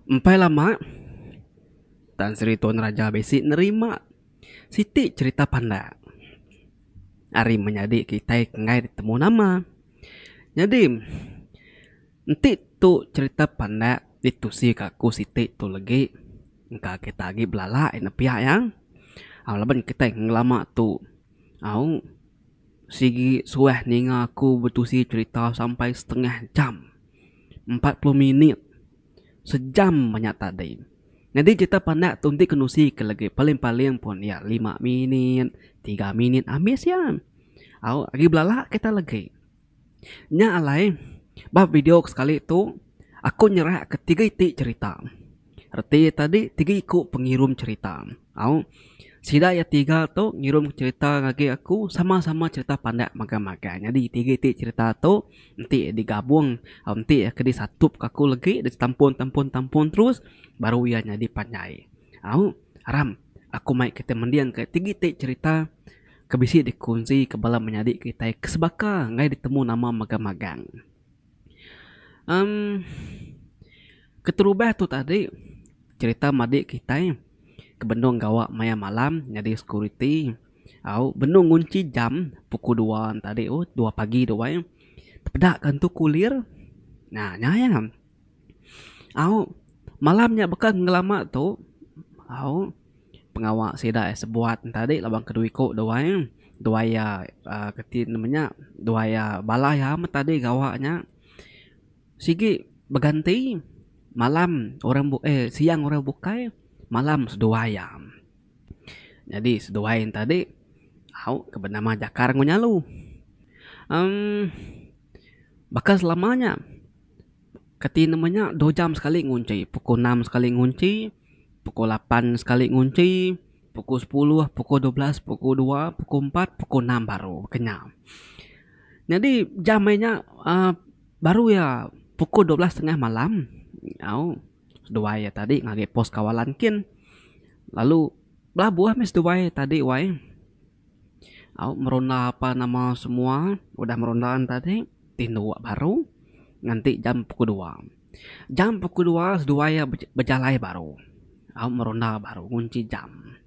Empai lama, Tan Sri Tuan Raja besi nerima Siti cerita panda. Ari menjadi kita ngai ditemu nama. Jadi, nanti tu cerita panda ditusi kaku Siti tu lagi. Engka kita lagi belala pihak yang. Laban kita ngelama tu. Au sigi sueh ninga aku bertusi cerita sampai setengah jam. 40 menit. Sejam banyak tadi. Jadi cerita pandak tunti kenusi ke lagi paling-paling pun ya 5 menit, 3 menit habis ya. Au lagi belala kita lagi. Nya alai bab video sekali tu aku nyerah ketiga iti cerita. Arti tadi tiga ikut pengirim cerita. Au sida ya tiga tu ngirim cerita lagi aku sama-sama cerita pandak maga-maga. Jadi tiga iti cerita tu nanti digabung, nanti ke disatup kaku lagi ditampun terus baru ia jadi panjai. Au Aram aku mai kita mendiang ke tiga iti cerita kebisi dikunci kebala menjadi kita kesebaka ngai ditemu nama magang-magang. Keterubah tu tadi cerita madik kita ke bendung gawa maya malam jadi security. Au bendung ngunci jam pukul 2 tadi 2 pagi doang. Tepedak kan tu kulir. Nah, nyayang. Au malamnya bekan ngelama tu. Au pengawak sida sebuat tadi labang kedui ko doang. Dua ya ketin namanya dua ya balai tadi gawaknya. Sigi berganti malam orang siang orang bukai malam seduaya. Jadi seduain tadi au kebenama jakar ngunyalu. Bakal selamanya ketin namanya 2 jam sekali ngunci, pukul 6 sekali ngunci, pukul 8 sekali ngunci, pukul 10, pukul 12, pukul 2, pukul 4, pukul 6 baru kenyang. Jadi jamnya baru ya pukul 12.30 malam. Au dua ya tadi ngage pos kawalan kin. Lalu buah mes dua tadi wae. Au meronda apa nama semua udah merondaan tadi tindu baru nanti jam pukul 2. Jam pukul 2 dua ya berjalai baru. Au meronda baru ngunci jam.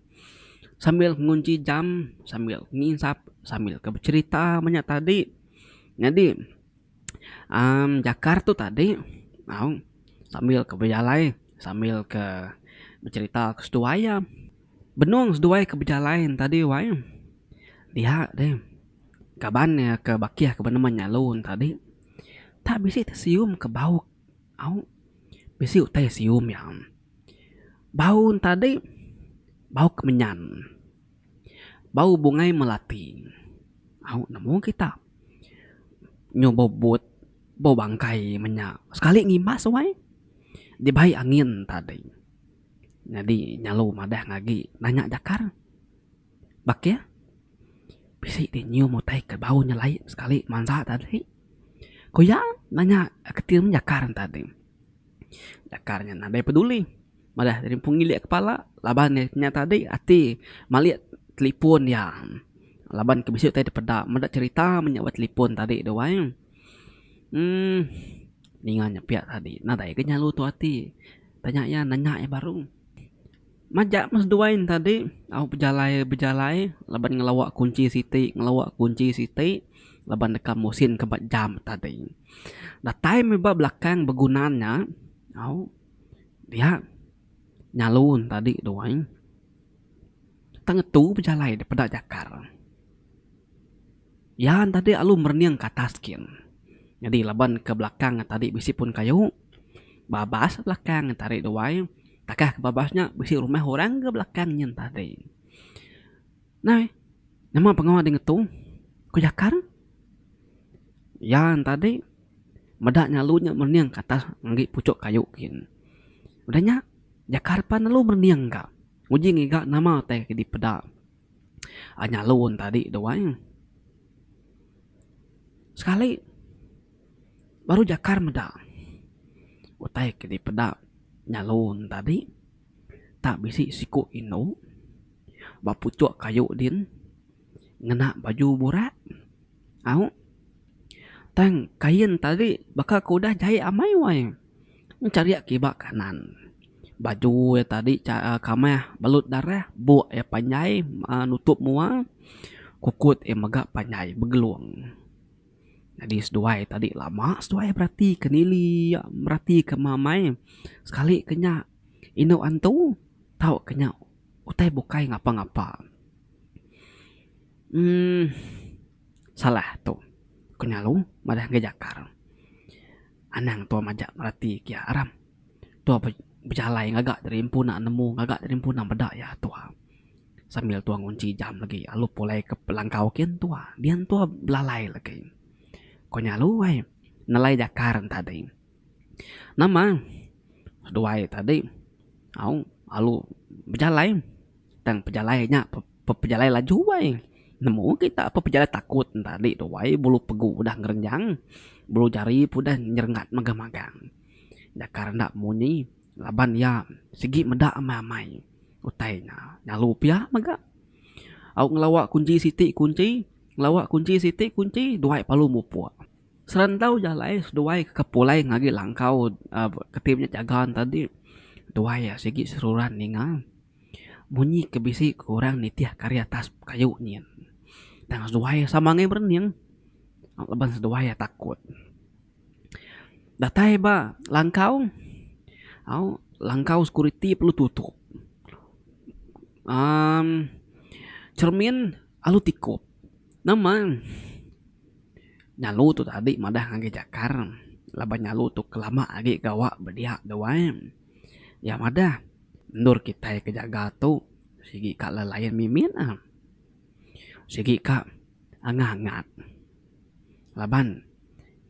Sambil ngunci jam, sambil ngisap, sambil ke bercerita banyak tadi. Jadi Jakarta tadi au sambil ke berjalai, sambil ke bercerita ke seduaya. Benung seduaya ke berjalai tadi wae. Dia deh. Kabannya ke bakiah ke beneman nyalun tadi. Tak bisa tersium ke bau. Au bisa utai sium yang. Bau tadi bau kemenyan. Bau bungai melati. Au nemu kita. Nyoba buat bau bangkai menyak. Sekali ngimas wae. Di bayi angin tadi. Jadi nyalu madah ngagi nanya jakar. Bak ya. Bisi di nyium mutai ke bau nyalai sekali mansa tadi. Kuya nanya ketir jakar tadi. Jakarnya nadai peduli. Madah dari pengilik kepala. Labannya tadi hati maliat telepon yang. Laban kebisi tadi pedak. Madah cerita menyawat telepon tadi doang. Ningan pihak tadi nadai ke nyalu tu hati tanya ya nanya ya baru majak mas duain tadi aku berjalai laban ngelawak kunci siti laban dekam musin kebat jam tadi dah time ba belakang bergunanya aku dia nyalun tadi doain tangetu berjalai daripada jakar ya tadi alu merniang ke atas kin. Jadi laban ke belakang tadi bisi pun kayu. Babas belakang tarik doai. Takah ke babasnya bisi rumah orang ke belakangnya tadi. Nah, nama pengawal dengan tu. Ku jakar. Yang tadi medak nyalunya merniang ke atas nggi pucuk kayu kin. Udahnya jakar pan lu merniang ka. Uji ngiga nama teh di pedak. Nyalun tadi doai. Sekali baru jakar meda. Utai ke di pedak nyalun tadi. Tak bisi siku ino. Bapucuk kayu din. Ngena baju burak. Au. Tang kain tadi bakal kuda jahit amai wae. mencari akibat kanan. Baju ya tadi kameh balut darah, buat ya panjai nutup mua, kukut magak panjai begeluang. Jadi seduai tadi lama seduai berarti kenili berarti ke mamai sekali kenya ino antu tahu kenya utai bukai ngapa-ngapa. Salah tuh kenya lu madah ngejakar. Anang tua majak berarti kia aram. Tua berjalai ngagak dari impuna nemu ngagak dari impuna bedak ya tua. Sambil tua ngunci jam lagi alu pulai ke pelangkau kian tua. Dian tua belalai lagi. Konya lu wai nalai jakaran tadi. Nama seduai tadi alu berjalai tang pejalainya pejalai laju wai. Nemu kita pejalai takut tadi tuh wai bulu pegu udah ngerenjang. Bulu jari udah nyerengat magang-magang. Jakaran dak muni laban ya segi medak amai utainya nyalu pia maga. Au ngelawak kunci siti kunci duai palu mupua. Serantau jalai duai kepulai ngagi langkau ketimnya jagaan tadi duai ya segi seruran ninga bunyi kebisi kurang nitiah karya tas kayu nien tang duai sama nge berning leban duai ya takut datai ba langkau langkau security perlu tutup cermin alu tikup nama nyalu tuh tadi madah ngage jakar laban nyalu tuh kelama agi gawa bedia doain ya madah nur kita ke jaga tuh sigi kak lelayan mimin sigi kak angat laban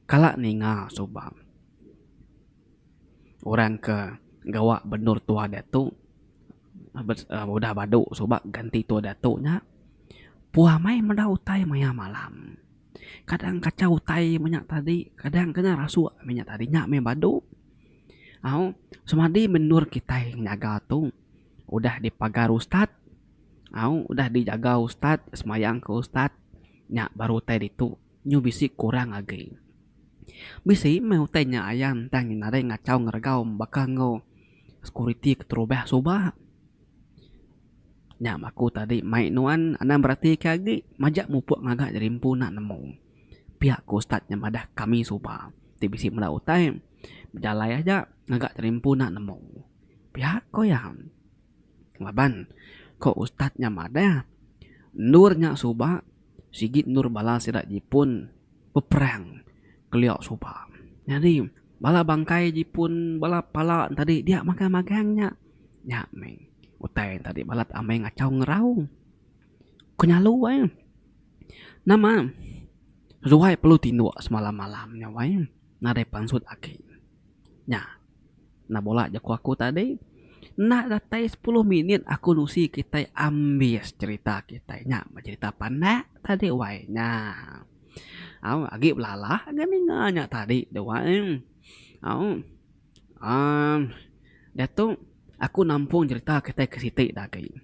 kalak ninga soba orang ke gawa benur tua datu udah badu soba ganti tua datunya puah mai madah utai maya malam kadang kacau tai minyak tadi kadang kena rasu minyak tadinya me badu semadi menur kita yang jaga tuh udah dipagar ustad udah dijaga ustad semayang ke ustad nyak baru teh itu nyu bisi kurang lagi bisi mau tanya ayam tang nare ngacau ngergau bakal ngo security keterubah soba nyak maku tadi mai nuan anak berarti kagi majak mupuk ngagak dari impuna nemu pihak ustadnya madah kami soba tibisi menda utai berjalai aja ngagak terimpuna nemu pihak ko yang laban ko ustadnya madah nurnya soba sigit nur bala sidak jipun beperang keliok soba jadi bala bangkai jipun bala pala tadi dia magang-magangnya nyak meng utai tadi balat ameng ngacau ngerau kenyalu wae nama zuhai perlu tinduk semalam-malamnya wae nade pansut aki nya nah bola jaku aku tadi nak datai 10 menit aku nusi kita ambias cerita kita nya cerita panda tadi wae nya agi belalah gani nganya tadi doain datung aku nampung cerita kita ke Siti dah kayak.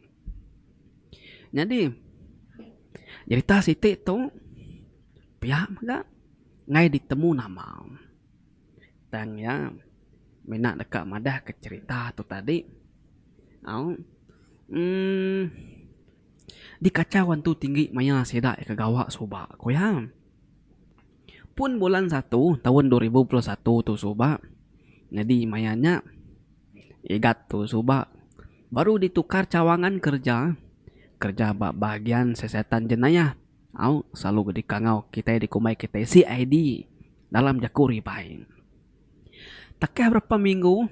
Jadi cerita Siti tu pihak maga ngai ditemu nama. Tang ya minat dekat madah ke cerita tu tadi. Di kacauan tu tinggi maya sedak ke gawak soba koyang. Pun bulan 1 tahun 2021 tu soba. Jadi mayanya igat tuh soba baru ditukar cawangan kerja bagian sesetan jenayah selalu dikangau kita dikumai kita CID dalam jakuri baik tak berapa minggu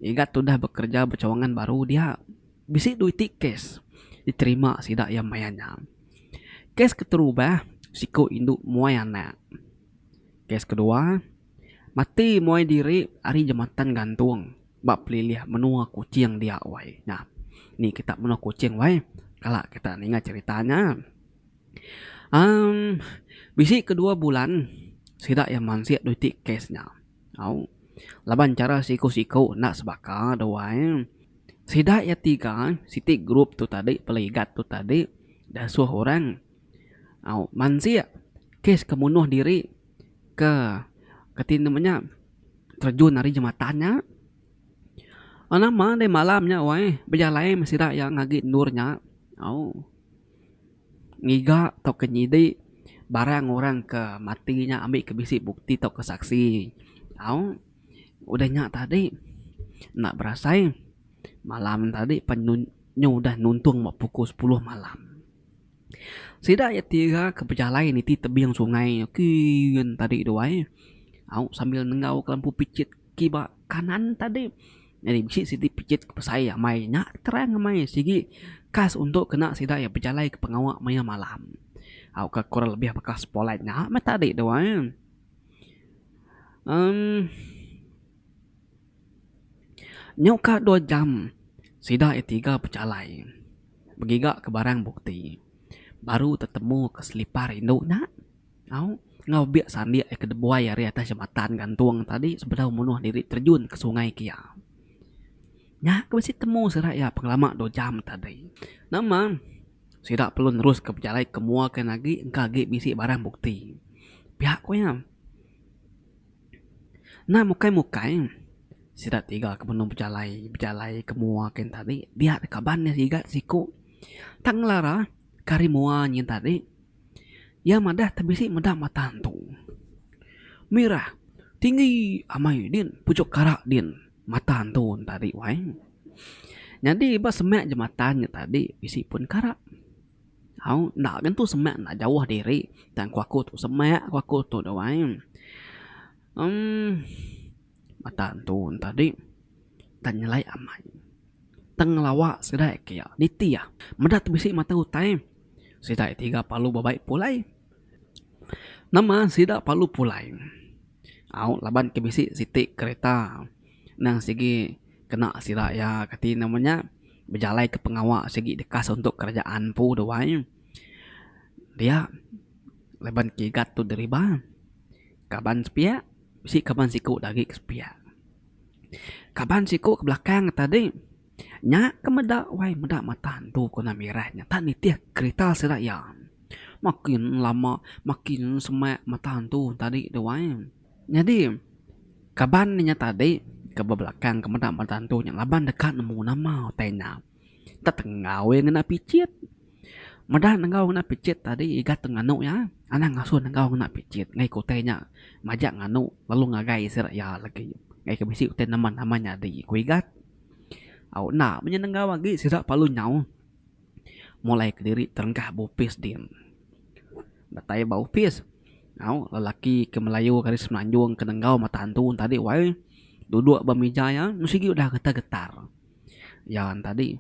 igat sudah bekerja bercawangan baru dia bisi duit kes diterima sidak yang mayanya kes keterubah siku induk muayana kes kedua mati muay diri hari jematan gantung bab pilih menua kucing dia wai. Nah, ini kita menua kucing wai. Kalau kita ingat ceritanya. Bisi kedua bulan sidak yang mansiat duit kesnya. Laban cara siku nak sebaka doai. Sidak ya 3 Siti grup tu tadi peligat tu tadi dah suah orang. Mansiat kes kemunuh diri ke ketin namanya terjun dari jembatannya. Nama deh malamnya wai berjalai masih dak yang ngagi nurnya. Ngiga atau kenyidi barang orang ke matinya ambil ke bisi bukti atau ke saksi. Udahnya tadi nak berasai malam tadi penunnya udah nuntung mau pukul 10 malam. Sida ya tiga ke berjalai niti tebing sungai kian tadi doai. Sambil nengau ke lampu picit kiba kanan tadi. Jadi bisi sidi picit ke saya mainnya terang main sigi kas untuk kena sida ya berjalai ke pengawak maya malam. Ke kurang lebih bekas spotlightnya tadi doang. Nyoka 2 jam sida tiga berjalai begiga ke barang bukti baru ketemu ke selipar induk nak ngau biak sandi ke debuai dari atas jembatan gantung tadi sebelah menuh diri terjun ke sungai kia. Nya ke besi temu serak ya pengalaman 2 jam tadi. Nama sida perlu terus ke berjalai ke mua ke lagi engka gi bisi barang bukti. Pihak ko ya. Nah mukai sida tiga ke penuh berjalai ke mua ke tadi biar kabannya siga siku tang lara kari mua nyin tadi ya madah tabisi madah matantu mirah tinggi amai din pucuk karak din matantu tadi wai jadi ba semak jematannya tadi bisi pun karak nak kan tu semak nak jauh diri dan kuaku tu semak kuaku tu doang matantu tadi dan nyelai amai teng lawak sedai kia niti ya madat bisi mata utai sida tiga palu babaik pulai. Nama sida palu pulai laban ke bisi siti kereta nang sigi kena sida ya kati namanya berjalai ke pengawak segi dekas untuk kerajaan pu doang dia leban kigat tu deriba kaban sepia bisi kaban siku dagi ke sepia kaban siku ke belakang tadi nya kemeda wai meda matantu ko na mirahnya tani tiah kereta sida ya makin lama makin semak matantu tadi doang. Jadi kabannya tadi ke belakang ke meda matantu yang laban dekat nemu nama tanya tetenggawe ngena picit meda nengau ngena picit tadi igat nganu ya anak ngasuh nengau ngena picit ngai ko tanya majak nganu lalu ngagai sira ya lagi ngai ke bisi teh namanya di kuigat nak menyenengau lagi sira palu nyau mulai ke diri terengkah bopis din datai bau pis lelaki ke Melayu garis Semenanjung ke nenggau matantu tadi wai duduk bamija ya musigi udah getar-getar ya tadi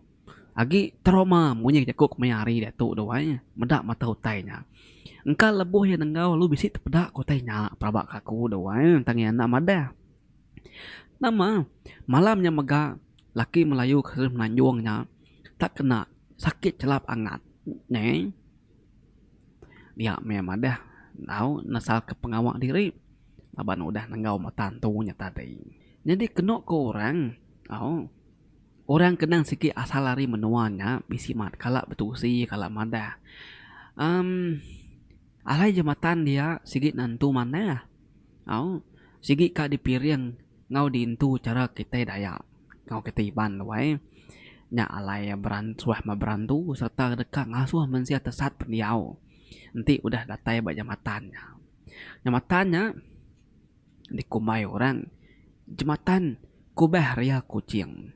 agi trauma munyi jakuk mayari datu doai medak mata utainya engka lebuh ya nenggau lu bisi tepedak kotainya prabak kaku doai tangian nak madah nama malamnya mega laki Melayu ke Semenanjungnya tak kena sakit celap angat ne dia memang dah nasal ke pengawak diri laban udah nenggau matantunya tadi jadi kena ke orang orang kenang sikit asal lari menuanya bisi mat kalak betusi kalak madah alai jematan dia sikit nantu mana sikit kak dipiring ngau diintu cara kita daya ngau kita iban wai nya alai berantuah ma berantu serta dekat ngasuh mensia tesat pendiau nanti udah datai bak jematannya dikumai orang jematan kubah ria kucing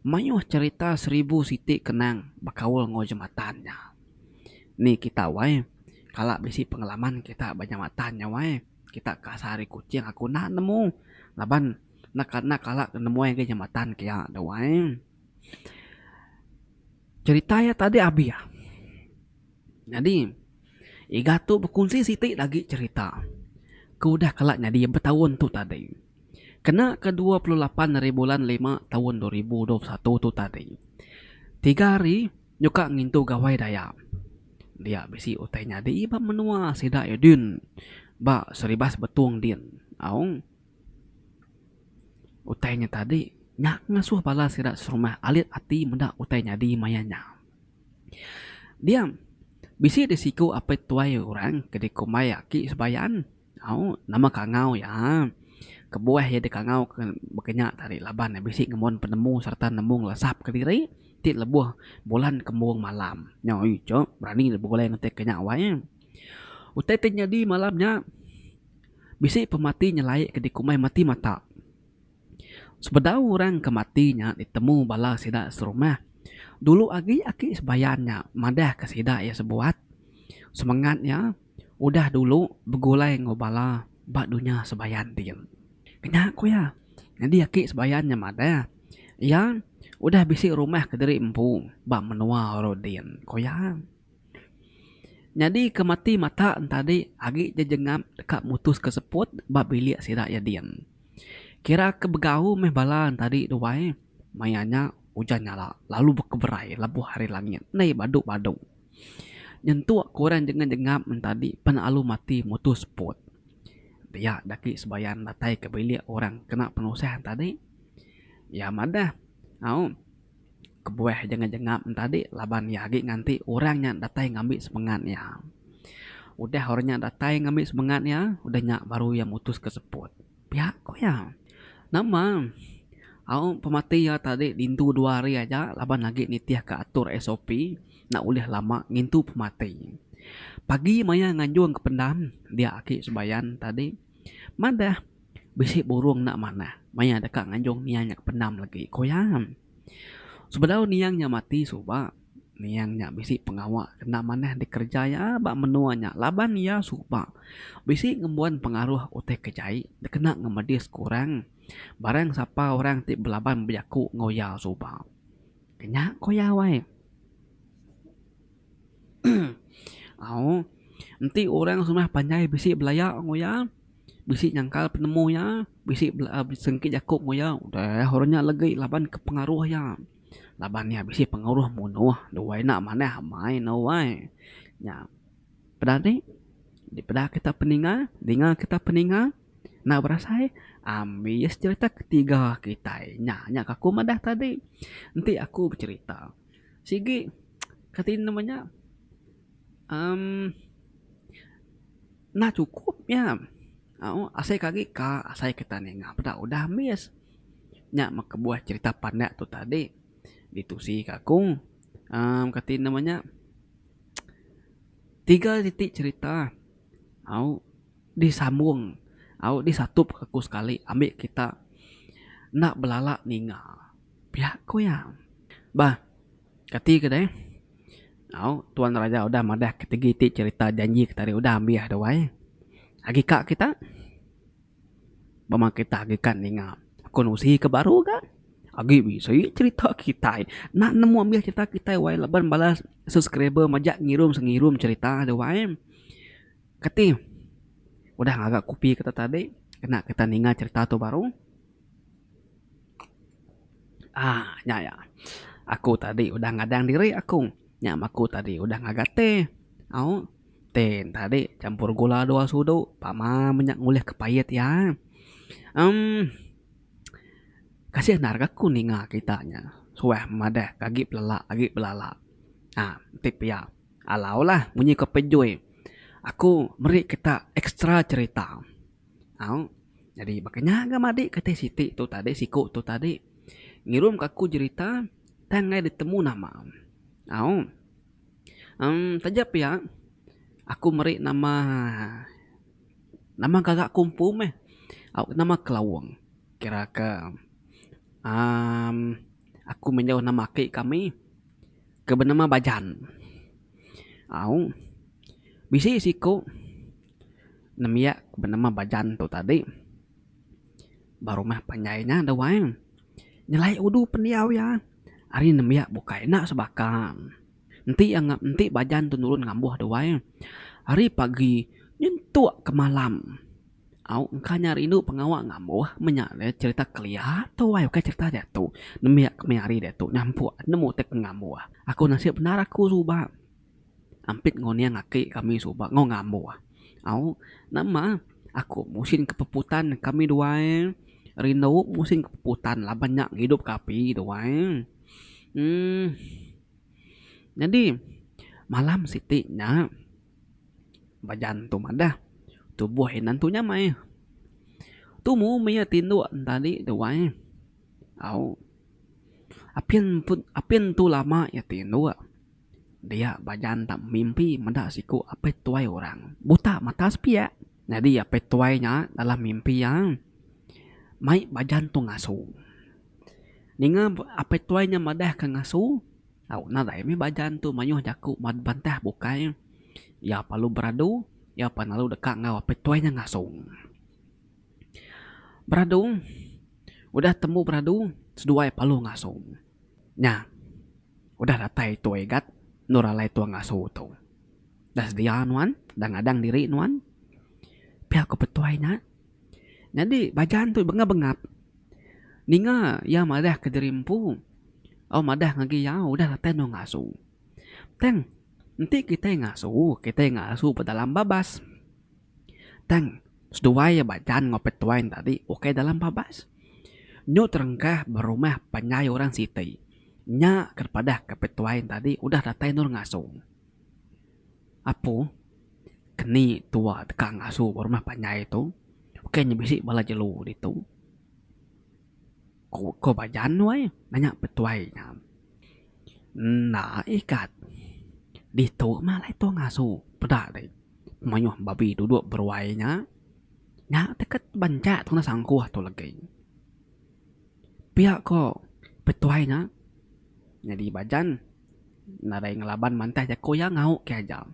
mayuh cerita 1000 siti kenang bakawul ngo jematannya nih kita wae kalak bisi pengalaman kita bak jematannya wae kita kasari kucing aku nak nemu laban nak kalak nemu yang ke jematan kia ada wae ceritanya tadi abi ya jadi iga tu berkunci siti lagi cerita. Kudah kalaknya dia bertahun tu tadi. Kena ke 28 hari bulan 5 tahun 2021 tu tadi. 3 hari nyuka ngintu gawai daya. Dia bisi utainya di iba menua sida yudin. Ba seribas betung din. Utainya tadi nyak ngasuh bala sida serumah alit ati mendak utainya di mayanya. Diam bisi risiko apa tuai orang kedi kumai aki sebayaan nama kangau ya kebuah ya dekangau ke bekenyak tadi laban ya bisik ngemon penemu serta nembung lesap ke diri tit lebuh bulan kembung malam nyoi cok berani boleh ngetek kenyak wae utai jadi malamnya bisik pemati nyelai ke dikumai mati mata sebedau orang kematinya ditemu bala sida serumah dulu aki sebayannya madah ke sida ya sebuat semangatnya udah dulu begulai ngobala bak dunia sebayan diem kenyak ko ya jadi aki sebayannya madah ya udah bisik rumah ke diri empu bak menua rodin ko ya jadi kemati mata tadi agi jejengam dekat mutus keseput bak bilik sida ya diem kira kebegau meh balan tadi duai mayanya hujan nyala lalu berkeberai labu hari langit nei baduk nyentuh kurang dengan jengap tadi penalu mati mutus pot dia daki sebayan datai ke bilik orang kena penusihan tadi ya madah au kebuah jangan jengap tadi laban yagi nganti orangnya datai ngambil semangatnya udah orangnya datai ngambil semangatnya udah nyak baru yang mutus keseput pihak kok ya nama au pemati ya tadi dintu 2 hari aja laban lagi nitiah ke atur SOP nak ulih lama ngintu pemati pagi maya nganjuang ke pendam dia aki sebayan tadi madah bisik burung nak mana maya dekat nganjung niangnya ke pendam lagi koyam sebelum niangnya mati suba niangnya bisik pengawak kena mana dikerja ya bak menuanya laban ya suba bisik ngembuan pengaruh utek kejai kena ngemedis kurang barang siapa orang ti belaban berjaku ngoya suba kenyak koya wae au nanti orang semua panjai bisik belayak ngoya bisik nyangkal penemunya bisik sengkit jakuk ngoya udah orangnya lagi laban ke pengaruh ya laban ya bisik pengaruh munuh dua nak mana main wae nya pedani di pedah kita peninga dengar kita peninga nak berasai ambil cerita ketiga kita nya aku madah tadi nanti aku bercerita sigi katin namanya nah cukup ya asai kaki ka asai kita nenga pada udah mis nya mak buah cerita pandak tuh tadi ditusi kakung katin namanya 3 titik cerita disambung disatup aku sekali ambil kita nak belalak ninga pihak ko ya bah kati kedai tuan raja udah madah ketiga cerita janji kita udah ambil ada wae agi kak kita bama kita agi kan ninga aku nusi ke baru kan agi bisa cerita kita nak nemu ambil cerita kita wae leban balas subscriber majak ngirum cerita ada wae kati udah agak kopi kita tadi kena kita ninga cerita tuh baru ya aku tadi udah ngadang diri aku aku tadi udah ngagat teh ten tadi campur gula 2 sudu pama minyak ngulih kepayet ya kasih narga kuninga kitanya suah madah kagi belala tip ya alau lah bunyi kepejoy aku meri kita ekstra cerita jadi makanya gak madi kata Siti tuh tadi siku tuh tadi ngirum ke aku cerita tangai ditemu nama tajap ya aku meri nama kagak kumpu meh nama kelawang kira ke aku menjauh nama ki kami ke bernama Bajan bisi siku namanya bernama Bajan tuh tadi baru mah panjainya ada wae nyelai udu pendiau ya hari namanya buka enak sebakan nanti Bajan tuh nurun ngambuh ada wae hari pagi nyentuh ke malam engka nyari induk pengawak ngambuh menyale cerita kelihat tuh wae kayak cerita dia tuh namanya kemari dia tuh nyampu nemu tek ngambuh aku nasib benar aku suba ampit ngonia ngaki kami suba ngambuh nama aku musim kepeputan kami dua rindu musim kepeputan lah banyak hidup kapi dua jadi malam sitinya Bajan tuh madah tubuh nantunya mai Tu mu maya tinduk tadi tuai. Au. Apin tu lama ya tinduk. Dia bajan tak mimpi mendak siku apa tuai orang. Buta mata sepia. Jadi apa tuainya dalam mimpi yang mai bajan tu ngasu. Ninga apa tuainya madah ke ngasu. Au na dai mi bajan tu mayuh jaku mad bantah bukai. Ya palu beradu, ya panalu dekat ngau apa tuainya ngasu. Beradu. Udah temu beradu, seduai palu ngasu. Nya. Udah datai tuai gat nuralai tua ngasu tu. Das dia nuan, dangadang diri nuan. Pihak ko petuainya. Jadi bajan tu bengap-bengap. Ninga ya madah ke dirimpu. Oh madah ngagi ya udah datai no ngasu. Teng, nanti kita ngasu pada dalam babas. Teng, seduai ya bajan ngopet tuain tadi, oke dalam babas. Nyo terengkah berumah penyai orang siti. Nya kepada kepetuain tadi udah datai nur ngasu. Apo? Keni tua tekang ngasu berumah penyai itu. Oke nyebisi bala jelu itu. Ko bajan wai nanya petuainya. Nah ikat. Dito malai to ngasu. Pedak deh. Mayuh babi duduk berwainya. Nya teket banca tu na sangkuh tu lagi. Pihak ko petuainya. Jadi bajan narai ngelaban mantah jako ya ngau ke aja.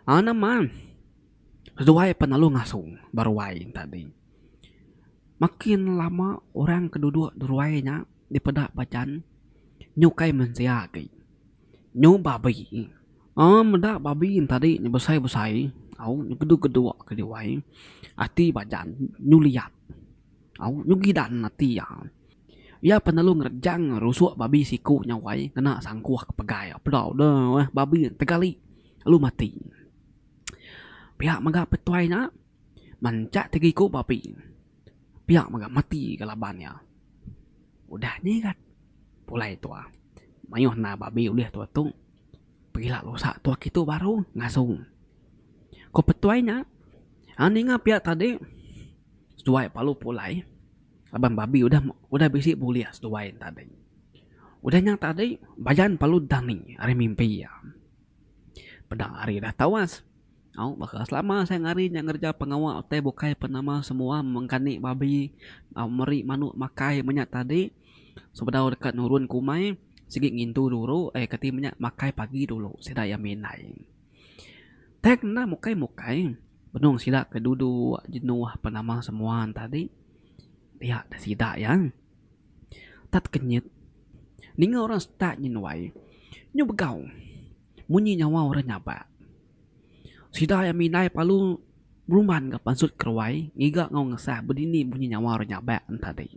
Nama seduai penalu ngasung berwai tadi. Makin lama orang keduduk berwainya di pedak bajan nyukai mensiaki. Nyu babi. Medak babi tadi besai-besai. Au geduk-geduk ke diwai. Ati bajan nyu liat. Au nyu gidan ati ya. Ya penalu ngerjang rusuk babi siku nyawai kena sangkuh kepegai. Pedau dah babi tegali lu mati. Pihak maga petuainya mancak tegiku babi. Pihak maga mati kalabannya. Udah nyegat. Pulai tua. Mayuh na babi udah tua tu. Pergilah losak tua gitu baru ngasung. Ko petuainya aninga pihak tadi seduai palu pulai. Abang babi udah bisi bulia seduai tadi. Udahnya tadi bajan palu dani hari mimpi ya. Pedang hari dah tawas. Bakal selama saya ngarinya ngerja pengawal teh bukai penama semua mengkani babi meri manuk makai menyak tadi. Sebedau dekat nurun kumai sigit ngintu dulu kati menyak makai pagi dulu sedaya minai. Tek na mukai benung sila kedudu jenuh penama semua tadi. Ya, dah sidak yang tat kenyit. Ninga orang start nyenwai. Nyu begau. Munyi nyawa orang nyaba. Sidak yang minai palu beruman ke pansut kerwai. Ngiga ngau ngesah berdini bunyi nyawa orang nyaba tadi.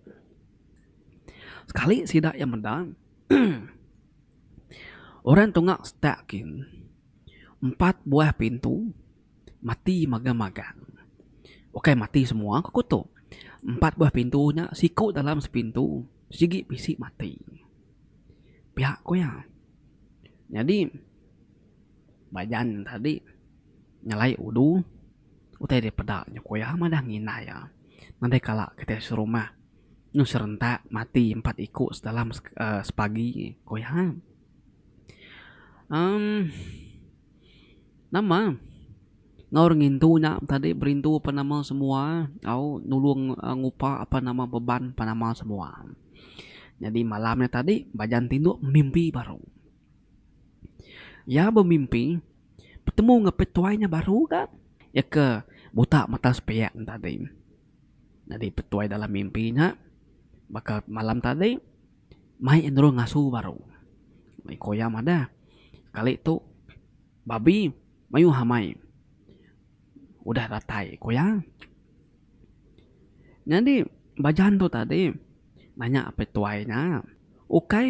Sekali sidak yang mendang. Orang tungak stakin 4 buah pintu mati magang-magang. Oke mati semua aku kutuk. 4 buah pintunya siku dalam sepintu sigi pisik mati. Pihak ko ya. Jadi bajan tadi nyalai udu utai de pedaknya ko ya madah ngina ya. Nanti kala kita serumah nyu serentak mati 4 iku dalam sepagi ko ya. Nama ngaur ngintunya tadi berintu apa nama semua au nulung ngupa apa nama beban apa nama semua. Jadi malamnya tadi bajan tinduk mimpi baru. Ya bermimpi bertemu ngepetuainya baru kan. Ya ke buta mata sepek tadi. Jadi petuai dalam mimpinya bakal malam tadi mai endro ngasu baru. Koyam ada. Kali itu babi mayu hamai. Udah ratai koyang. Jadi bajan tu tadi nanya apa tuainya. Oke,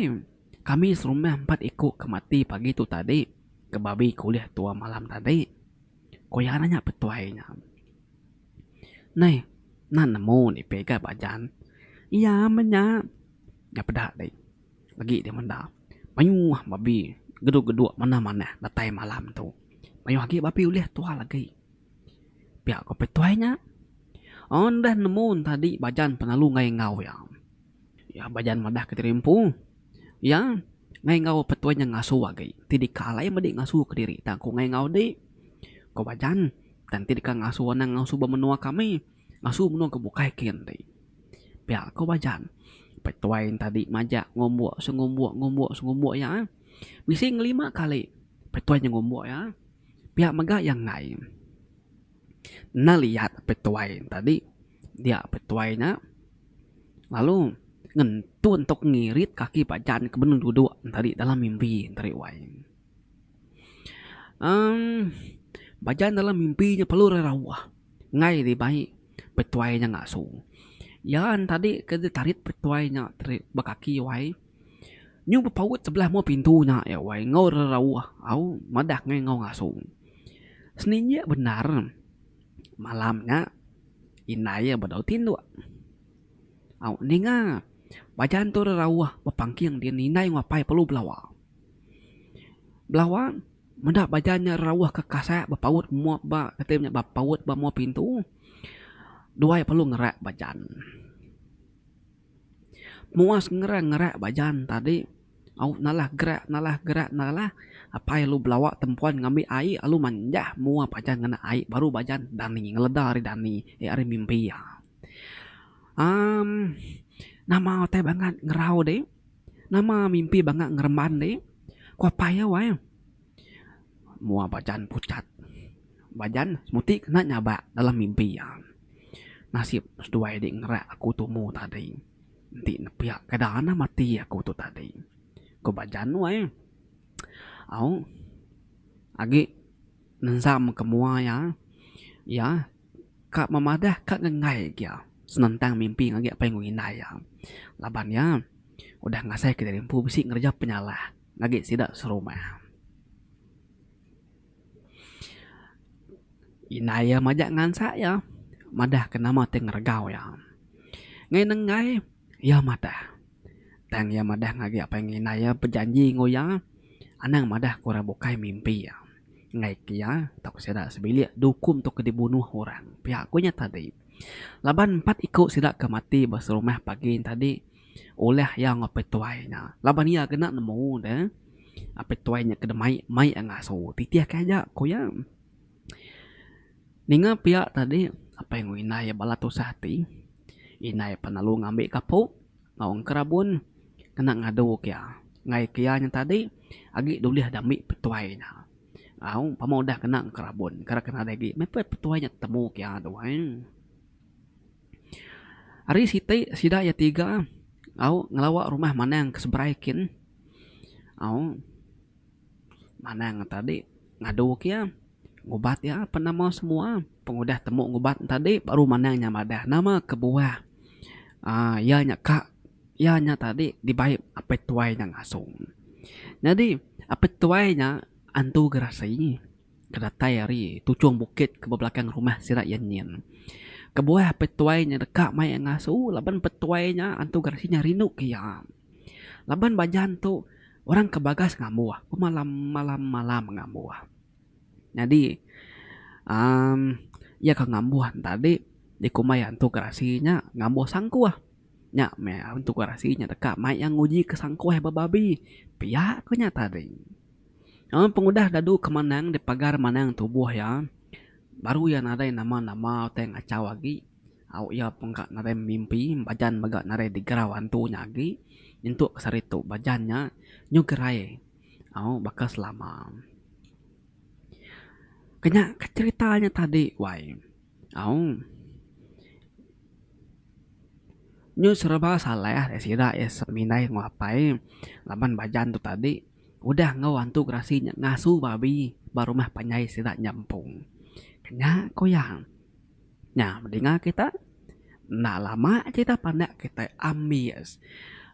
kami serumah 4 ikut kemati pagi tu tadi. Ke babi kuliah tua malam tadi. Koyang nanya apa tuainya. Nih, nan nemu ni pega bajan. Iya menya. Ya pedak deh. Lagi dia mendak. Mayu babi geduk-geduk mana-mana datai malam tu. Mayu lagi babi kuliah tua lagi. Pihak ko petuainya Dah nemu tadi bajan penalu ngai ngau ya. Ya bajan madah ketirimpu. Ya ngai ngau petuanya ngasu lagi. Tidak kalai madi ngasu ke diri. Tak ku ngai ngau di. Ko bajan dan tidak ngasu nang ngasu bemenua kami. Ngasu menua kebukai kian di. Pihak ko bajan. Petuain tadi majak ngombok sengombok ya. Bising 5 kali. Petuanya ngombok ya. Pihak megah yang ngai. Nah lihat petuain tadi. Dia petuainya. Lalu ngentu untuk ngirit kaki bajan ke benung duduk tadi dalam mimpi tadi wai. Bajan dalam mimpinya perlu rerawah. Ngai di baik petuainya ngasu. Ya tadi kita tarik petuainya berkaki wai. Nyu berpaut sebelah mau pintunya ya wai ngau rerawah. Au madak ngai ngau ngasu. Seninnya benar. Malamnya inai berdau tindu. Au ninga bajan tu rerawah bepangking dia ninai ngapai perlu belawa. Belawa mendak bajannya rerawah ke kasak berpaut muat ba katanya berpaut ba mau pintu. Dua perlu ngerak bajan. Muas ngerak bajan tadi. Au nalah gerak apa yang lu belawa tempuan ngambil air lalu manjah mua bajan ngena air baru bajan dani ngeledar dani ari mimpi ya. Nama teh banget ngerau deh. Nama mimpi banget ngereman deh. Ku apa ya wae. Mua bajan pucat. Bajan semuti kena nyaba dalam mimpi ya. Nasib seduai dek ngerak aku tumu tadi. Nanti pihak kadana mati aku tu tadi. Ku bajan wae. Au. Agi nensam kemua ya. Ya. Kak mamadah kak ngengai kia. Senentang mimpi ngagi apa yang nginai ya. Laban ya. Udah ngasai ke darimpu bisik ngerja penyalah. Ngagi sidak serumah. Inai ya majak ngansa ya. Madah kena mati ngergau ya. Ngai nengai. Ya madah. Tang ya madah ngagi apa yang nginai ya. Berjanji ngoya. Anang madah kurang bukai mimpi ya. Ngai kia. Tak sidak sebilik. Dukum untuk dibunuh orang. Pihakkunya tadi. Laban 4 ikut sidak ke mati berserumah pagi tadi. Oleh yang petuainya. Laban ia kena nemu deh. Petuainya kena mai ngasu. Titia kaya koya. Ninga pihak tadi. Apa yang inai balatu sahti. Inai penalu ngambil kapuk. Ngawang kerabun. Kena ngadu kia. Ngai kianya tadi. Agi dulih dami petuainya. Au pamodah kena kerabun. Karena kena lagi. Mepet petuainya temu kia doang. Hari siti sida ya 3. Au ngelawak rumah mana yang keseberaikin. Au mana yang tadi ngadu kia. Ngubat ya apa nama semua. Pengudah temu ngubat tadi baru mana yang nyamadah. Nama kebuah. Ya nya kak. Ya nya tadi dibaik apa tuainya ngasung. Jadi apa tuainya antu gerasi. Kedatai hari tujuan bukit ke belakang rumah sirak yanyin. Kebuah petuainya dekat mai ngasu. Laban petuainya antu garasinya rinuk kia. Laban bajan tu orang kebagas ngamuah. Malam ngamuah. Jadi ya ke ngamuah tadi di kumai antu garasinya ngamuah sangkuah. Nya me antu garasinya dekat mai yang nguji ke sangkuah bababi. Pihak kunya tadi. Pengudah dadu kemanang di pagar manang tubuh ya. Baru ya narai nama-nama teng acau lagi. Au ya pengkak narai mimpi. Bajan bagak narai digerau antunya lagi. Untuk kesaritu bajannya nyugerai. Au bakal selama. Kenya ceritanya tadi. Wai. Au. Nyu serba salah ya sida ya seminai ngapai. Laban bajan tu tadi. Udah ngawantu gerasinya ngasu babi. Baru mah panyai sida nyampung. Nya koyang. Nya mendingan kita nak lama kita pandak kita ambias.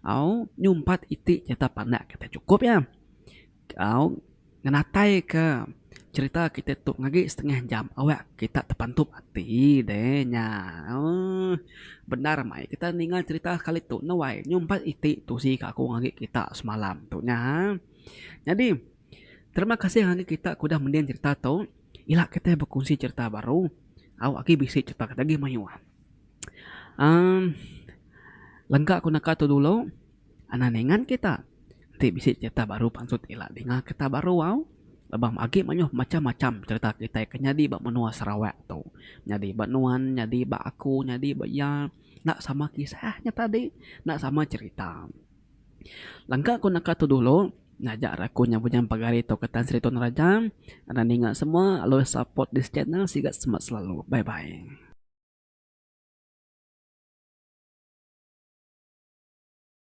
Au nyumpat iti kita pandak kita cukup ya. Au ngenatai ke cerita kita tuh ngagi setengah jam. Awak kita terpantup hati deh nya. Benar mai kita ningal cerita kali tuh nawai nyumpat iti tuh sih aku ngagi kita semalam tuh nya. Jadi terima kasih ngagi kita kudah mendian cerita tuh. Ila kita berkongsi cerita baru. Awak aki bisi cerita lagi mayuan. Um, Lengkap aku nak tu dulu. Ananingan kita. Nanti bisa cerita baru pansut ilah dengar kita baru wow. Lebam agi manyoh macam-macam cerita kita kan nyadi bak menua Sarawak tu. Nyadi bak nuan, nyadi bak aku, nyadi bak ya. Nak sama kisahnya tadi, nak sama cerita. Langkah aku nak tu dulu. Najak aku nyambut pagari tu ketan Sri Tun Raja. Ananingan semua, lo support this channel sigat semat selalu. Bye bye.